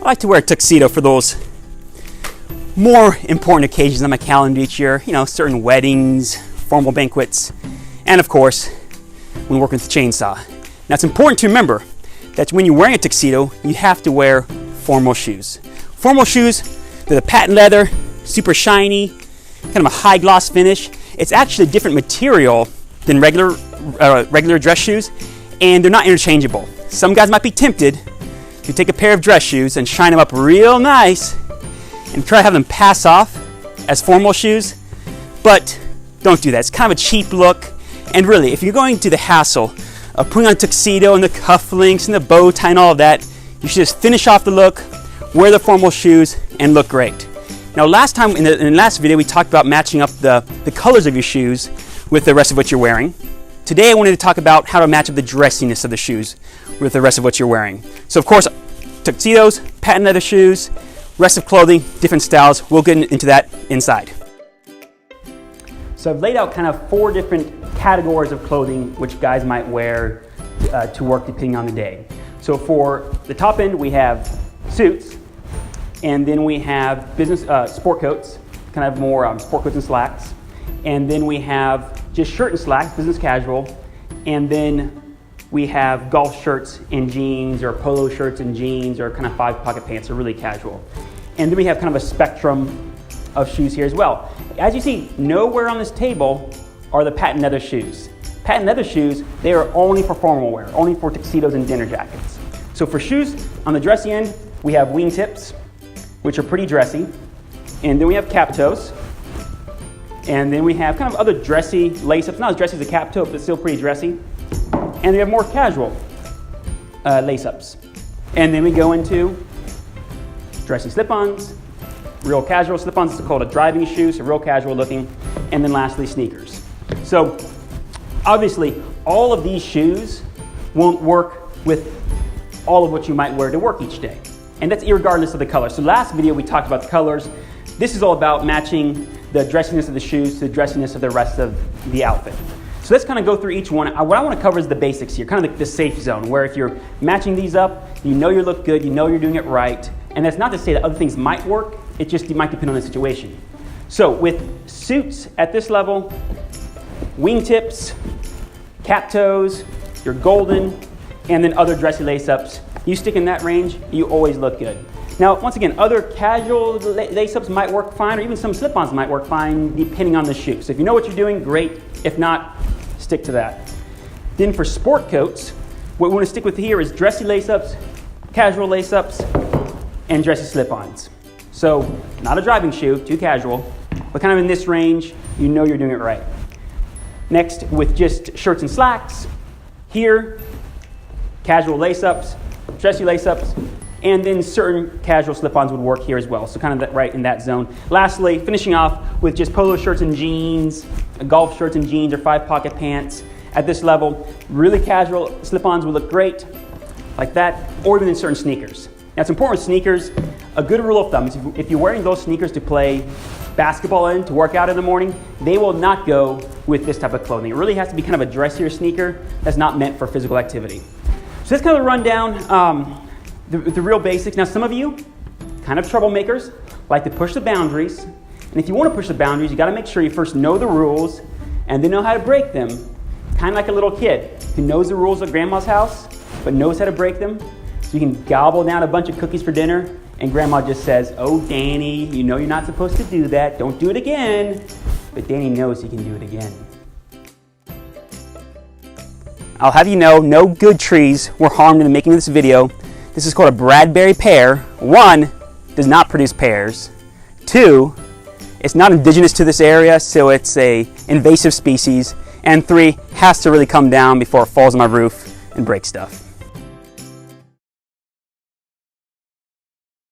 I like to wear a tuxedo for those more important occasions on my calendar each year. You know, certain weddings, formal banquets, and of course, when working with the chainsaw. Now it's important to remember that when you're wearing a tuxedo, you have to wear formal shoes. Formal shoes, they're the patent leather, super shiny, kind of a high gloss finish. It's actually a different material than regular dress shoes, and they're not interchangeable. Some guys might be tempted to take a pair of dress shoes and shine them up real nice and try to have them pass off as formal shoes, but don't do that. It's kind of a cheap look, and really, if you're going to the hassle of putting on a tuxedo and the cufflinks and the bow tie and all of that, you should just finish off the look, wear the formal shoes, and look great. Now last time, in the last video, we talked about matching up the colors of your shoes with the rest of what you're wearing. Today I wanted to talk about how to match up the dressiness of the shoes with the rest of what you're wearing. So of course, tuxedos, patent leather shoes, rest of clothing, different styles. We'll get into that inside. So I've laid out kind of 4 different categories of clothing which guys might wear to work depending on the day. So for the top end, we have suits, and then we have business sport coats, kind of more sport coats and slacks, and then we have just shirt and slacks, business casual, and then we have golf shirts and jeans, or polo shirts and jeans, or kind of 5-pocket pants, or really casual. And then we have kind of a spectrum of shoes here as well. As you see, nowhere on this table are the patent leather shoes. Patent leather shoes, they are only for formal wear, only for tuxedos and dinner jackets. So for shoes, on the dressy end, we have wingtips, which are pretty dressy. And then we have cap toes. And then we have kind of other dressy lace-ups, not as dressy as a cap toe, but still pretty dressy. And we have more casual lace-ups. And then we go into dressy slip-ons, real casual slip-ons. It's called a driving shoe, so real casual looking. And then lastly, sneakers. So obviously, all of these shoes won't work with all of what you might wear to work each day. And that's irregardless of the color. So last video we talked about the colors. This is all about matching the dressiness of the shoes to the dressiness of the rest of the outfit. So let's kind of go through each one. What I want to cover is the basics here, kind of the safe zone, where if you're matching these up, you know you look good, you know you're doing it right. And that's not to say that other things might work, it might depend on the situation. So with suits at this level, wingtips, cap toes, your golden, and then other dressy lace-ups, you stick in that range, you always look good. Now, once again, other casual lace-ups might work fine, or even some slip-ons might work fine, depending on the shoe. So if you know what you're doing, great. If not, stick to that. Then for sport coats, what we want to stick with here is dressy lace-ups, casual lace-ups, and dressy slip-ons. So not a driving shoe, too casual, but kind of in this range, you know you're doing it right. Next, with just shirts and slacks, here, casual lace-ups, dressy lace-ups, and then certain casual slip-ons would work here as well. So kind of right in that zone. Lastly, finishing off with just polo shirts and jeans, golf shirts and jeans, or 5-pocket pants. At this level, really casual slip-ons would look great, like that, or even in certain sneakers. Now it's important with sneakers, a good rule of thumb is if you're wearing those sneakers to play basketball in, to work out in the morning, they will not go with this type of clothing. It really has to be kind of a dressier sneaker that's not meant for physical activity. So that's kind of a rundown, the real basics. Now some of you, kind of troublemakers, like to push the boundaries. And if you want to push the boundaries, you got to make sure you first know the rules and then know how to break them. Kind of like a little kid who knows the rules of grandma's house, but knows how to break them. So you can gobble down a bunch of cookies for dinner, and grandma just says, "Oh, Danny, you know you're not supposed to do that. Don't do it again." But Danny knows he can do it again. I'll have you know, no good trees were harmed in the making of this video. This is called a Bradbury pear. 1, does not produce pears. 2, it's not indigenous to this area, so it's a invasive species. And 3, has to really come down before it falls on my roof and breaks stuff.